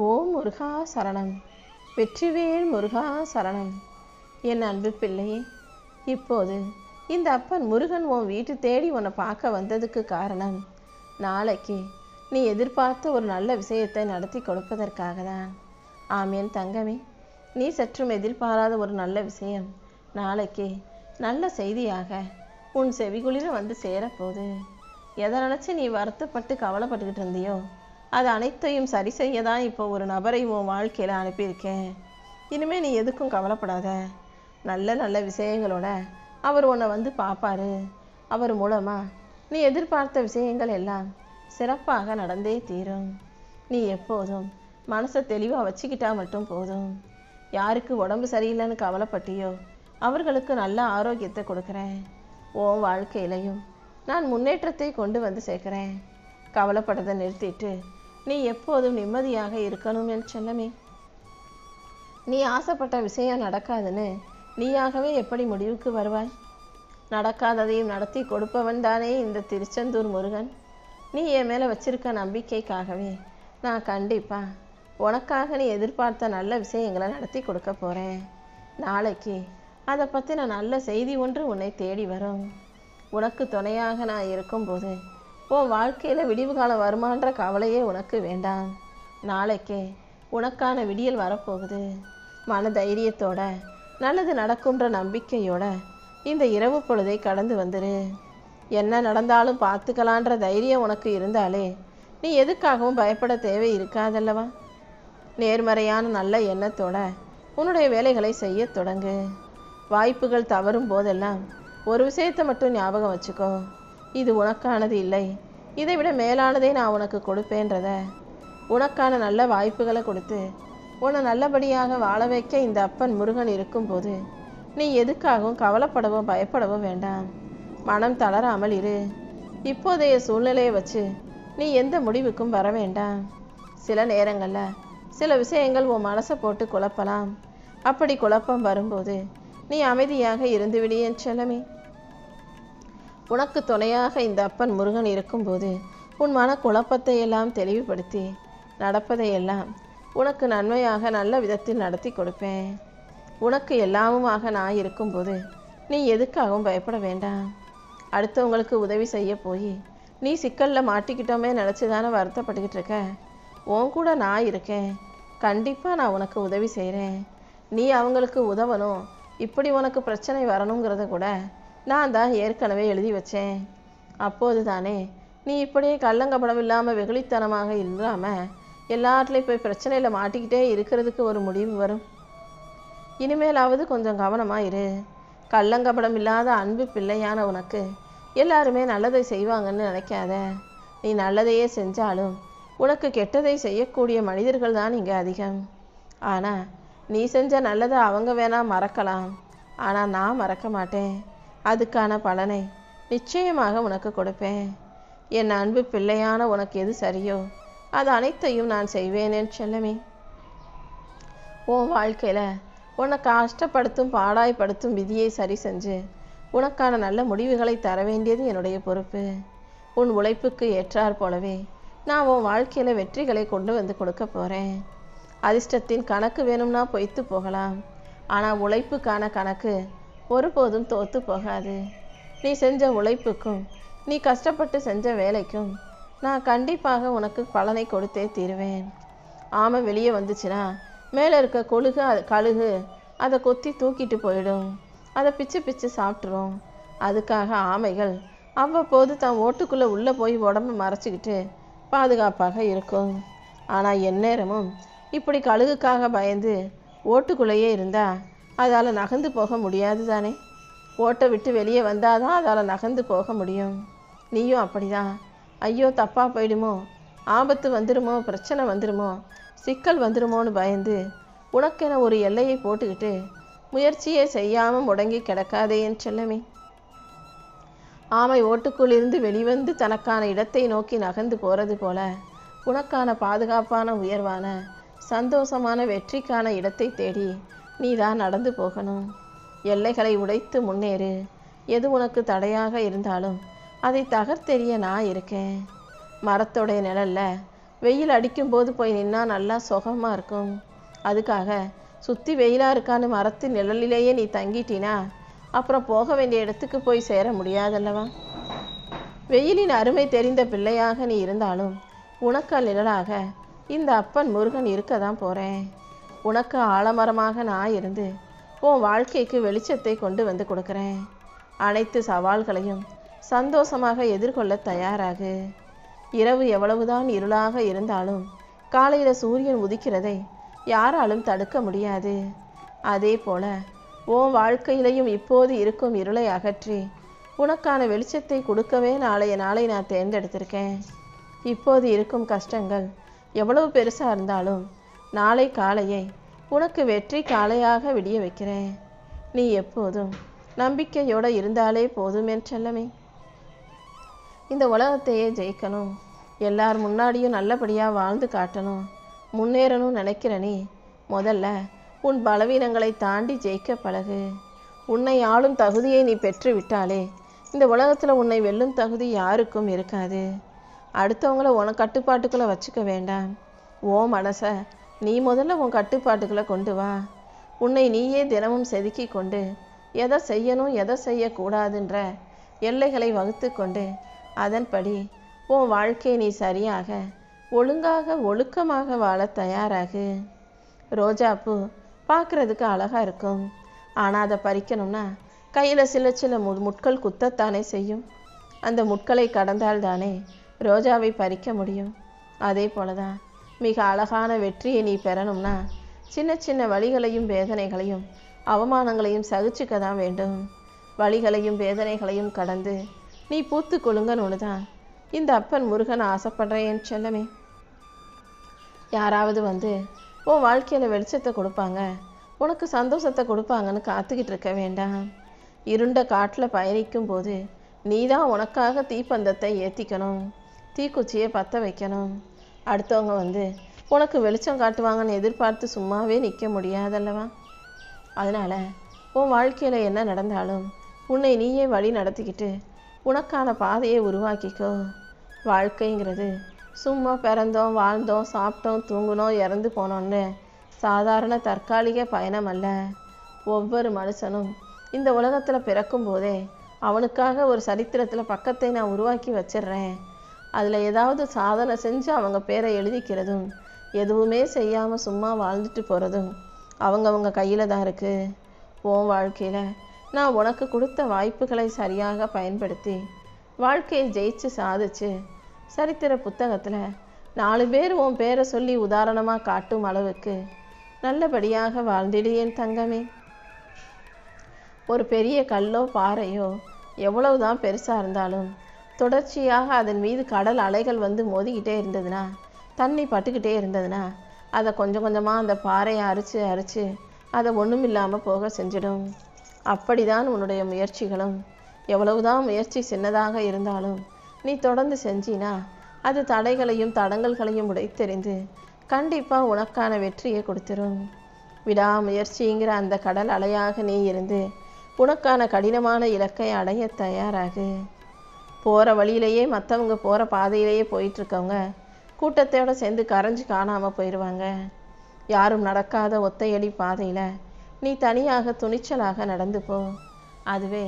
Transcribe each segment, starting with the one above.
ஓம் முருகா சரணம். வெற்றிவேல் முருகா சரணம். என் அன்பு பிள்ளையே, இப்போது இந்த அப்பன் முருகன் உன் வீட்டு தேடி உன்னை பார்க்க வந்ததுக்கு காரணம், நாளைக்கு நீ எதிர்பார்த்த ஒரு நல்ல விஷயத்தை நடத்தி கொடுப்பதற்காக தான். ஆமேன் தங்கமே, நீ சற்றும் எதிர்பாராத ஒரு நல்ல விஷயம் நாளைக்கு நல்ல செய்தியாக உன் செவிகுளிர வந்து சேரப்போகுது. எதை நினச்சி நீ வருத்தப்பட்டு கவலைப்பட்டுக்கிட்டு இருந்தியோ அது அனைத்தையும் சரி செய்ய தான் இப்போ ஒரு நபரை உன் வாழ்க்கையில் அனுப்பியிருக்கேன். இனிமேல் நீ எதுக்கும் கவலைப்படாத. நல்ல நல்ல விஷயங்களோட அவர் உன்னை வந்து பார்ப்பாரு. அவர் மூலமாக நீ எதிர்பார்த்த விஷயங்கள் எல்லாம் சிறப்பாக நடந்தே தீரும். நீ எப்போதும் மனசை தெளிவாக வச்சுக்கிட்டா மட்டும் போதும். யாருக்கு உடம்பு சரியில்லைன்னு கவலைப்பட்டியோ அவர்களுக்கு நல்ல ஆரோக்கியத்தை கொடுக்குறேன். உன் வாழ்க்கையிலையும் நான் முன்னேற்றத்தை கொண்டு வந்து சேர்க்குறேன். கவலைப்படுறதை நிறுத்திட்டு நீ எப்போதும் நிம்மதியாக இருக்கணும் என் செல்லமே. நீ ஆசைப்பட்ட விஷயம் நடக்காதுன்னு நீயாகவே எப்படி முடிவுக்கு வருவாய்? நடக்காததையும் நடத்தி கொடுப்பவன் தானே இந்த திருச்செந்தூர் முருகன். நீ என் மேலே வச்சிருக்க நம்பிக்கைக்காகவே நான் கண்டிப்பாக உனக்காக நீ எதிர்பார்த்த நல்ல விஷயங்களை நடத்தி கொடுக்க போகிறேன். நாளைக்கு அதை பற்றின நல்ல செய்தி ஒன்று உன்னை தேடி வரும். உனக்கு துணையாக நான் இருக்கும்போது உன் வாழ்க்கையில் விடிவு காலம் வருமான்ற கவலையே உனக்கு வேண்டாம். நாளைக்கே உனக்கான விடியல் வரப்போகுது. மன தைரியத்தோட நல்லது நடக்கும்ன்ற நம்பிக்கையோட இந்த இரவு பொழுதை கடந்து வந்துரு. என்ன நடந்தாலும் பார்த்துக்கலான்ற தைரியம் உனக்கு இருந்தாலே நீ எதுக்காகவும் பயப்பட தேவை இருக்காதல்லவா? நேர்மறையான நல்ல எண்ணத்தோட உன்னுடைய வேலைகளை செய்ய தொடங்கு. வாய்ப்புகள் தவறும் போதெல்லாம் ஒரு விஷயத்தை மட்டும் ஞாபகம் வச்சுக்கோ, இது உனக்கானது இல்லை, இதை விட மேலானதே நான் உனக்கு கொடுப்பேன்றத. உனக்கான நல்ல வாய்ப்புகளை கொடுத்து உன்னை நல்லபடியாக வாழ வைக்க இந்த அப்பன் முருகன் இருக்கும்போது நீ எதுக்காகவும் கவலைப்படவோ பயப்படவோ வேண்டாம். மனம் தளராமல் இரு. இப்போதைய சூழ்நிலையை வச்சு நீ எந்த முடிவுக்கும் வர வேண்டாம். சில நேரங்களில் சில விஷயங்கள் உன் மனசை போட்டு குழப்பலாம். அப்படி குழப்பம் வரும்போது நீ அமைதியாக இருந்துவிடு என் செல்லமே. உனக்கு துணையாக இந்த அப்பன் முருகன் இருக்கும்போது உன் மன குழப்பத்தை எல்லாம் தெளிவுபடுத்தி நடப்பதையெல்லாம் உனக்கு நன்மையாக நல்ல விதத்தில் நடத்தி கொடுப்பேன். உனக்கு எல்லாமுமாக நான் இருக்கும்போது நீ எதுக்காகவும் பயப்பட வேண்டாம். அடுத்தவங்களுக்கு உதவி செய்ய போய் நீ சிக்கலில் மாட்டிக்கிட்டோமே நினச்சி தானே வருத்தப்பட்டுக்கிட்டு இருக்க. உன் கூட நான் இருக்கேன். கண்டிப்பாக நான் உனக்கு உதவி செய்கிறேன். நீ அவங்களுக்கு உதவணும், இப்படி உனக்கு பிரச்சனை வரணுங்கிறத கூட நான் தான் ஏற்கனவே எழுதி வச்சேன். அப்போது தானே நீ இப்படியே கள்ளங்கபடம் இல்லாமல் வெகுளித்தனமாக இல்லாமல் எல்லாத்துலேயும் போய் பிரச்சனையில் மாட்டிக்கிட்டே இருக்கிறதுக்கு ஒரு முடிவு வரும். இனிமேலாவது கொஞ்சம் கவனமாக இரு. கள்ளங்கபடம் இல்லாத அன்பு பிள்ளையான உனக்கு எல்லாருமே நல்லதை செய்வாங்கன்னு நினைக்காத. நீ நல்லதையே செஞ்சாலும் உனக்கு கெட்டதை செய்யக்கூடிய மனிதர்கள் தான் இங்கே அதிகம். ஆனால் நீ செஞ்ச நல்லதை அவங்க வேணா மறக்கலாம், ஆனால் நான் மறக்க மாட்டேன். அதுக்கான பலனை நிச்சயமாக உனக்கு கொடுப்பேன். என் அன்பு பிள்ளையான உனக்கு எது சரியோ அது அனைத்தையும் நான் செய்வேனேன் செல்லமே. உன் வாழ்க்கையில் உன்னை கஷ்டப்படுத்தும் பாடாய்படுத்தும் விதியை சரி செஞ்சு உனக்கான நல்ல முடிவுகளை தர வேண்டியது என்னுடைய பொறுப்பு. உன் உழைப்புக்கு ஏற்றார் போலவே நான் உன் வாழ்க்கையில் வெற்றிகளை கொண்டு வந்து கொடுக்க போகிறேன். அதிர்ஷ்டத்தின் கணக்கு வேணும்னா பொய்த்து போகலாம், ஆனால் உழைப்புக்கான கணக்கு ஒருபோதும் தோற்று போகாது. நீ செஞ்ச உழைப்புக்கும் நீ கஷ்டப்பட்டு செஞ்ச வேலைக்கும் நான் கண்டிப்பாக உனக்கு பலனை கொடுத்தே தீருவேன். ஆமை வெளியே வந்துச்சுன்னா மேலே இருக்க கழுகு அதை கொத்தி தூக்கிட்டு போயிடும், அதை பிச்சு பிச்சு சாப்பிட்ரும். அதுக்காக ஆமைகள் அவ்வப்போது தான் ஓட்டுக்குள்ளே உள்ளே போய் உடம்பை மறைச்சிக்கிட்டு பாதுகாப்பாக இருக்கும். ஆனால் எந்நேரமும் இப்படி கழுகுக்காக பயந்து ஓட்டுக்குள்ளேயே இருந்தால் அதால் நகர்ந்து போக முடியாது தானே. ஓட்டை விட்டு வெளியே வந்தால் தான் அதால் நகர்ந்து போக முடியும். நீயும் அப்படிதான். ஐயோ தப்பாக போயிடுமோ, ஆபத்து வந்துடுமோ, பிரச்சனை வந்துடுமோ, சிக்கல் வந்துடுமோன்னு பயந்து உனக்கென ஒரு எல்லையை போட்டுக்கிட்டு முயற்சியே செய்யாமல் முடங்கி கிடக்காதே என் செல்லமே. ஆமை ஓட்டுக்குள்ளிருந்து வெளிவந்து தனக்கான இடத்தை நோக்கி நகர்ந்து போகிறது போல உனக்கான பாதுகாப்பான உயர்வான சந்தோஷமான வெற்றிக்கான இடத்தை தேடி நீ தான் நடந்து போகணும். எல்லைகளை உடைத்து முன்னேறு. எது உனக்கு தடையாக இருந்தாலும் அதை தகர்த்தெறிய நான் இருக்கேன். மரத்தோடைய நிழல்ல வெயில் அடிக்கும்போது போய் நின்னா நல்லா சுகமாக இருக்கும். அதுக்காக சுற்றி வெயிலாக இருக்கான்னு மரத்து நிழலிலேயே நீ தங்கிட்டினா அப்புறம் போக வேண்டிய இடத்துக்கு போய் சேர முடியாதல்லவா? வெயிலின் அருமை தெரிந்த பிள்ளையாக நீ இருந்தாலும் உனக்கு நிழலாக இந்த அப்பன் முருகன் இருக்க தான் போகிறேன். உனக்கு ஆலமரமாக நான் இருந்து உன் வாழ்க்கைக்கு வெளிச்சத்தை கொண்டு வந்து கொடுக்குறேன். அனைத்து சவால்களையும் சந்தோஷமாக எதிர்கொள்ள தயாராகு. இரவு எவ்வளவுதான் இருளாக இருந்தாலும் காலையில் சூரியன் உதிக்கிறதை யாராலும் தடுக்க முடியாது. அதே போல உன் வாழ்க்கையிலையும் இப்போது இருக்கும் இருளை அகற்றி உனக்கான வெளிச்சத்தை கொடுக்கவே நாளை நான் தேர்ந்தெடுத்திருக்கேன். இப்போது இருக்கும் கஷ்டங்கள் எவ்வளவு பெருசாக இருந்தாலும் நாளை காலையை உனக்கு வெற்றி காலையாக விடிய வைக்கிறேன். நீ எப்போதும் நம்பிக்கையோடு இருந்தாலே போதும் என் செல்லமே. இந்த உலகத்தையே ஜெயிக்கணும், எல்லார் முன்னாடியும் நல்லபடியாக வாழ்ந்து காட்டணும், முன்னேறணும் நினைக்கிற நீ முதல்ல உன் பலவீனங்களை தாண்டி ஜெயிக்க பழகு. உன்னை ஆளும் தகுதியை நீ பெற்று விட்டாலே இந்த உலகத்தில் உன்னை வெல்லும் தகுதி யாருக்கும் இருக்காது. அடுத்தவங்கள உன கட்டுப்பாட்டுக்குள்ளே வச்சுக்க வேண்டாம். ஓ மனசை நீ முதல்ல உன் கட்டுப்பாட்டுக்குள்ளே கொண்டு வா. உன்னை நீயே தினமும் செதுக்கி கொண்டு எதை செய்யணும் எதை செய்யக்கூடாதுன்ற எல்லைகளை வகுத்து கொண்டு அதன்படி உன் வாழ்க்கையை நீ சரியாக ஒழுங்காக ஒழுக்கமாக வாழ தயாராகு. ரோஜாப்பூ பார்க்குறதுக்கு அழகாக இருக்கும், ஆனால் அதை பறிக்கணும்னா கையில் சில முட்கள் குத்தத்தானே செய்யும். அந்த முட்களை கடந்தால்தானே ரோஜாவை பறிக்க முடியும். அதே போல தான் மிக அழகான வெற்றியை நீ பெறணும்னா சின்ன வழிகளையும் வேதனைகளையும் அவமானங்களையும் சகிச்சுக்க தான் வேண்டும். வழிகளையும் வேதனைகளையும் கடந்து நீ பூத்து கொள்ளுங்கன்னு தான் இந்த அப்பன் முருகன் ஆசைப்படுறேன் என் செல்லமே. யாராவது வந்து உன் வாழ்க்கையில் வெளிச்சத்தை கொடுப்பாங்க, உனக்கு சந்தோஷத்தை கொடுப்பாங்கன்னு காத்துக்கிட்டு இருக்க வேண்டாம். இருண்ட காட்டில் பயணிக்கும் போது நீ தான் உனக்காக தீப்பந்தத்தை ஏற்றிக்கணும், தீக்குச்சியை பற்ற வைக்கணும். அடுத்தவங்க வந்து உனக்கு வெளிச்சம் காட்டுவாங்கன்னு எதிர்பார்த்து சும்மாவே நிற்க முடியாதல்லவா? அதனால் உன் வாழ்க்கையில் என்ன நடந்தாலும் உன்னை நீயே வழி நடத்திக்கிட்டு உனக்கான பாதையை உருவாக்கிக்கோ. வாழ்க்கைங்கிறது சும்மா பிறந்தோம் வாழ்ந்தோம் சாப்பிட்டோம் தூங்கினோம் இறந்து போனோன்னு சாதாரண தற்காலிக பயணம் அல்ல. ஒவ்வொரு மனுஷனும் இந்த உலகத்தில் பிறக்கும் போதே அவனுக்காக ஒரு சரித்திரத்தில் பக்கத்தை நான் உருவாக்கி வச்சிடுறேன். அதில் ஏதாவது சாதனை செஞ்சு அவங்க பேரை எழுதிக்கிறதும் எதுவுமே செய்யாமல் சும்மா வாழ்ந்துட்டு போகிறதும் அவங்கவுங்க கையில் தான் இருக்குது. உன் வாழ்க்கையில் நான் உனக்கு கொடுத்த வாய்ப்புகளை சரியாக பயன்படுத்தி வாழ்க்கையை ஜெயிச்சு சாதிச்சு சரித்திர புத்தகத்தில் 4 பேர் உன் பேரை சொல்லி உதாரணமாக காட்டும் அளவுக்கு நல்லபடியாக வாழ்ந்திடு என் தங்கமே. ஒரு பெரிய கல்லோ பாறையோ எவ்வளவுதான் பெருசாக இருந்தாலும் தொடர்ச்சியாக அதன் மீது கடல் அலைகள் வந்து மோதிக்கிட்டே இருந்ததுன்னா தண்ணி பட்டுக்கிட்டே இருந்ததுன்னா அதை கொஞ்சம் கொஞ்சமாக அந்த பாறையை அரிச்சு அதை ஒன்றும் இல்லாமல் போக செஞ்சிடும். அப்படிதான் உன்னுடைய முயற்சிகளும். எவ்வளவுதான் முயற்சி சின்னதாக இருந்தாலும் நீ தொடர்ந்து செஞ்சினா அது தடைகளையும் தடங்கல்களையும் உடைத்தெறிந்து கண்டிப்பாக உனக்கான வெற்றியை கொடுத்துரும். விடாமுயற்சிங்கிற அந்த கடல் அலையாக நீ இருந்து உனக்கான கடினமான இலக்கை அடைய தயாராகு. போகிற வழியிலேயே மற்றவங்க போகிற பாதையிலேயே போயிட்டுருக்கவங்க கூட்டத்தோடு சேர்ந்து கரைஞ்சி காணாமல் போயிடுவாங்க. யாரும் நடக்காத ஒத்தையடி பாதையில் நீ தனியாக துணிச்சலாக நடந்து போ. அதுவே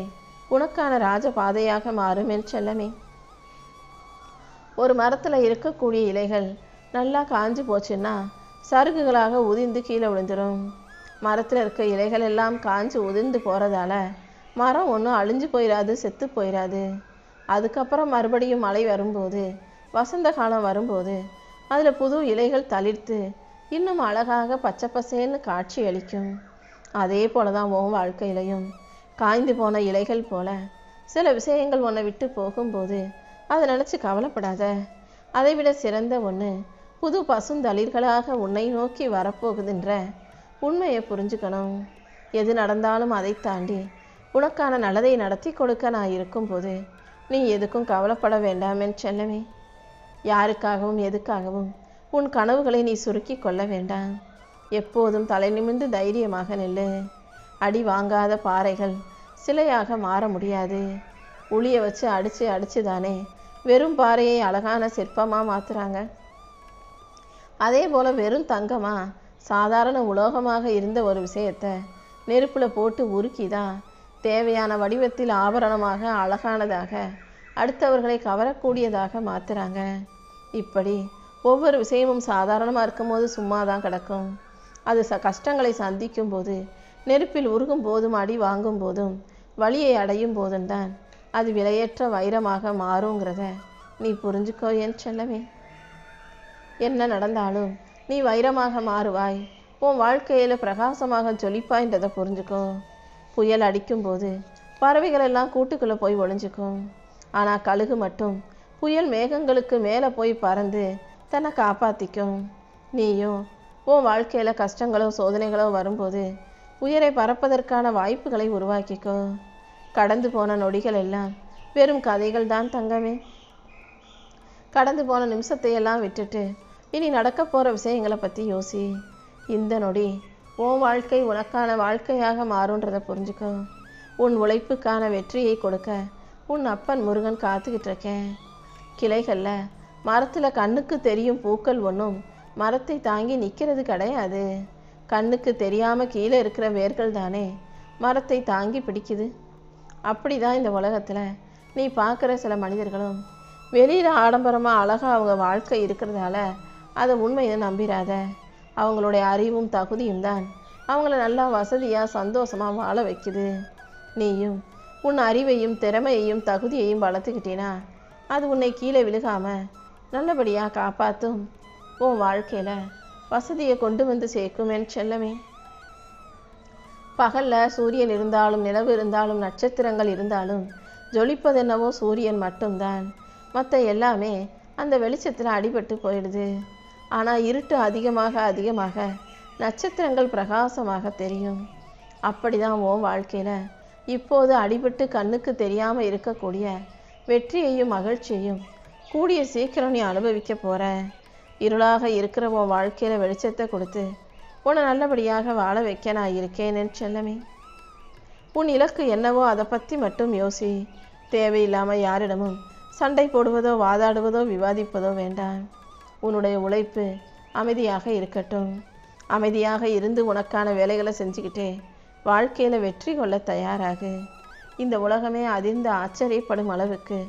உனக்கான ராஜ பாதையாக மாறும் என் செல்லமே. ஒரு மரத்தில் இருக்கக்கூடிய இலைகள் நல்லா காஞ்சி போச்சுன்னா சருகுகளாக உதிர்ந்து கீழே விழுந்துடும். மரத்தில் இருக்க இலைகள் எல்லாம் காஞ்சி உதிர்ந்து போகிறதால மரம் ஒன்றும் அழிஞ்சு போயிடாது, செத்து போயிடாது. அதுக்கப்புறம் மறுபடியும் மழை வரும்போது வசந்த காலம் வரும்போது அதில் புது இலைகள் தளிர்த்து இன்னும் அழகாக பச்சை பசேன்னு காட்சி அளிக்கும். அதே போல தான் உன் வாழ்க்கையிலையும் காய்ந்து போன இலைகள் போல சில விஷயங்கள் உன்னை விட்டு போகும்போது அதை நினச்சி கவலைப்படாத. அதை விட சிறந்த ஒன்று புது பசுந்தளிர்களாக உன்னை நோக்கி வரப்போகுதுன்ற உண்மையை புரிஞ்சுக்கணும். எது நடந்தாலும் அதை தாண்டி உனக்கான நல்லதை நடத்தி கொடுக்க நான் இருக்கும்போது நீ எதுக்கும் கவலைப்பட வேண்டாம் என் செல்லமே. யாருக்காகவும் எதுக்காகவும் உன் கனவுகளை நீ சுருக்கி கொள்ள வேண்டாம். எப்போதும் தலை நிமிர்ந்து தைரியமாக நில்லு. அடி வாங்காத பாறைகள் சிலையாக மாற முடியாது. உளியை வச்சு அடிச்சு தானே வெறும் பாறையை அழகான சிற்பமாக மாற்றுறாங்க. அதே போல் வெறும் தங்கமா சாதாரண உலோகமாக இருந்த ஒரு விஷயத்தை நெருப்பில் போட்டு உருக்கிதான் தேவையான வடிவத்தில் ஆபரணமாக அழகானதாக அடுத்தவர்களை கவரக்கூடியதாக மாற்றுறாங்க. இப்படி ஒவ்வொரு விஷயமும் சாதாரணமாக இருக்கும்போது சும்மா தான் கிடக்கும். அது கஷ்டங்களை சந்திக்கும் போது, நெருப்பில் உருகும் போதும், அடி வாங்கும் போதும், வலியை அடையும் போதும் தான் அது விலையற்ற வைரமாக மாறுங்கிறத நீ புரிஞ்சுக்கோ என் செல்லமே. என்ன நடந்தாலும் நீ வைரமாக மாறுவாய். உன் வாழ்க்கையில் பிரகாசமாக ஜொலிப்பாய்ன்றதை புரிஞ்சுக்கோ. புயல் அடிக்கும்போது பறவைகள் எல்லாம் கூட்டுக்குள்ளே போய் ஒளிஞ்சுக்கும். ஆனால் கழுகு மட்டும் புயல் மேகங்களுக்கு மேலே போய் பறந்து தன்னை காப்பாற்றிக்கும். நீயும் உன் வாழ்க்கையில் கஷ்டங்களோ சோதனைகளோ வரும்போது உயிரை பறப்பதற்கான வாய்ப்புகளை உருவாக்கிக்கோ. கடந்து போன நொடிகள் எல்லாம் வெறும் கதைகள் தான் தங்கமே. கடந்து போன நிமிஷத்தையெல்லாம் விட்டுட்டு இனி நடக்க போகிற விஷயங்களை பற்றி யோசி. இந்த நொடி உன் வாழ்க்கை உனக்கான வாழ்க்கையாக மாறுன்றதை புரிஞ்சுக்கோ. உன் உழைப்புக்கான வெற்றியை கொடுக்க உன் அப்பன் முருகன் காத்துக்கிட்டு இருக்கேன். கிளைகளில் மரத்தில் கண்ணுக்கு தெரியும் பூக்கள் ஒன்றும் மரத்தை தாங்கி நிற்கிறது கிடையாது. கண்ணுக்கு தெரியாமல் கீழே இருக்கிற வேர்கள் தானே மரத்தை தாங்கி பிடிக்குது. அப்படி தான் இந்த உலகத்தில் நீ பார்க்குற சில மனிதர்களும் வெளியில் ஆடம்பரமாக அழகாக அவங்க வாழ்க்கை இருக்கிறதால அதை உண்மையை நம்பிடாத. அவங்களுடைய அறிவும் தகுதியும் தான் அவங்கள நல்லா வசதியாக சந்தோஷமாக வாழ வைக்குது. நீயும் உன் அறிவையும் திறமையையும் தகுதியையும் வளர்த்துக்கிட்டீன்னா அது உன்னை கீழே விழுகாமல் நல்லபடியாக காப்பாற்றும். உன் வாழ்க்கையில் வசதியை கொண்டு வந்து சேர்க்கும் என் செல்லமே. பகலில் சூரியன் இருந்தாலும் நிலவு இருந்தாலும் நட்சத்திரங்கள் இருந்தாலும் ஜொலிப்பதென்னவோ சூரியன் மட்டும்தான். மற்ற எல்லாமே அந்த வெளிச்சத்தில் அடிபட்டு போயிடுது. ஆனால் இருட்டு அதிகமாக அதிகமாக நட்சத்திரங்கள் பிரகாசமாக தெரியும். அப்படி தான் உன் வாழ்க்கையில் இப்போது அடிபட்டு கண்ணுக்கு தெரியாமல் இருக்கக்கூடிய வெற்றியையும் மகிழ்ச்சியையும் கூடிய சீக்கிரம் நீ அனுபவிக்க போகிற. இருளாக இருக்கிற உன் வாழ்க்கையில் வெளிச்சத்தை கொடுத்து உன்னை நல்லபடியாக வாழ வைக்க நான் இருக்கேன் என் செல்லமே. உன் இலக்கு என்னவோ அதை பற்றி மட்டும் யோசி. தேவையில்லாமல் யாரிடமும் சண்டை போடுவதோ வாதாடுவதோ விவாதிப்பதோ வேண்டாம். உன்னுடைய உழைப்பு அமைதியாக இருக்கட்டும். அமைதியாக இருந்து உனக்கான வேலைகளை செஞ்சுக்கிட்டே வாழ்க்கையில் வெற்றி கொள்ள தயாராகு. இந்த உலகமே அதிர்ந்து ஆச்சரியப்படும் அளவுக்கு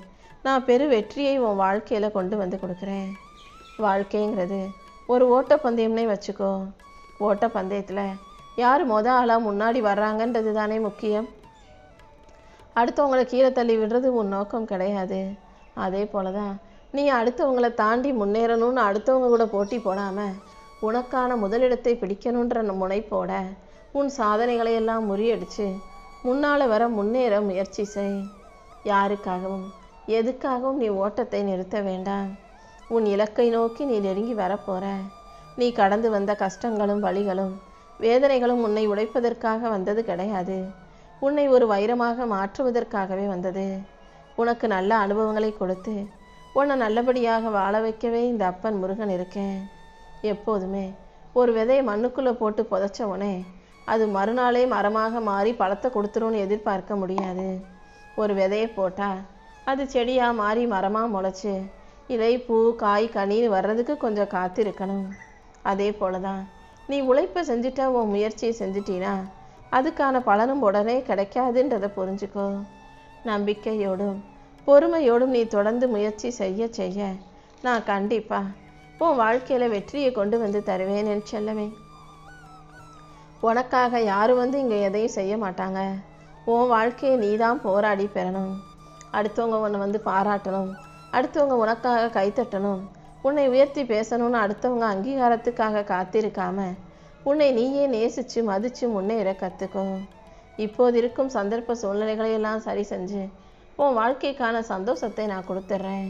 நான் பெரு வெற்றியை உன் வாழ்க்கையில் கொண்டு வந்து கொடுக்குறேன். வாழ்க்கைங்கிறது ஒரு ஓட்டப்பந்தயம்னே வச்சுக்கோ. ஓட்டப்பந்தயத்தில் யார் ஆளாக முன்னாடி வர்றாங்கன்றது தானே முக்கியம். அடுத்தவங்களை கீழே தள்ளி விடுறது உன் நோக்கம் கிடையாது. அதே போல தான் நீ அடுத்தவங்களை தாண்டி முன்னேறணும்னு அடுத்தவங்க கூட போட்டி போடாமல் உனக்கான முதலிடத்தை பிடிக்கணுன்ற முனைப்போட உன் சாதனைகளையெல்லாம் முறியடித்து முன்னால் வர முன்னேற முயற்சி செய். யாருக்காகவும் எதுக்காகவும் நீ ஓட்டத்தை நிறுத்த வேண்டாம். உன் இலக்கை நோக்கி நீ நெருங்கி வரப்போற. நீ கடந்து வந்த கஷ்டங்களும் வலிகளும் வேதனைகளும் உன்னை உடைப்பதற்காக வந்தது கிடையாது. உன்னை ஒரு வைரமாக மாற்றுவதற்காகவே வந்தது. உனக்கு நல்ல அனுபவங்களை கொடுத்து உன்னை நல்லபடியாக வாழ வைக்கவே இந்த அப்பன் முருகன் இருக்கேன். எப்போதுமே ஒரு விதையை மண்ணுக்குள்ளே போட்டு புதைச்சவனே அது மறுநாளே மரமாக மாறி பழத்தை கொடுத்துரும்னு எதிர்பார்க்க முடியாது. ஒரு விதையை போட்டால் அது செடியாக மாறி மரமாக முளைச்சி இலை பூ காய் கனின்னு வர்றதுக்கு கொஞ்சம் காத்திருக்கணும். அதே போல தான் நீ உழைப்பை செஞ்சுட்டா உன் முயற்சியை செஞ்சிட்டினா அதுக்கான பலனும் உடனே கிடைக்காதுன்றதை புரிஞ்சுக்கோ. நம்பிக்கையோடும் பொறுமையோடும் நீ தொடர்ந்து முயற்சி செய்ய செய்ய நான் கண்டிப்பாக உன் வாழ்க்கையில் வெற்றியை கொண்டு வந்து தருவேன் என் செல்லமே. உனக்காக யாரும் வந்து இங்கே எதையும் செய்ய மாட்டாங்க. உன் வாழ்க்கையை நீ தான் போராடி பெறணும். அடுத்தவங்க உன்னை வந்து பாராட்டணும், அடுத்தவங்க உனக்காக கைத்தட்டணும், உன்னை உயர்த்தி பேசணும்னு அடுத்தவங்க அங்கீகாரத்துக்காக காத்திருக்காம உன்னை நீயே நேசித்து மதித்து முன்னேற கற்றுக்கோ. இப்போது இருக்கும் சந்தர்ப்ப சூழ்நிலைகளையெல்லாம் சரி செஞ்சு உன் வாழ்க்கைக்கான சந்தோஷத்தை நான் கொடுத்துட்றேன்.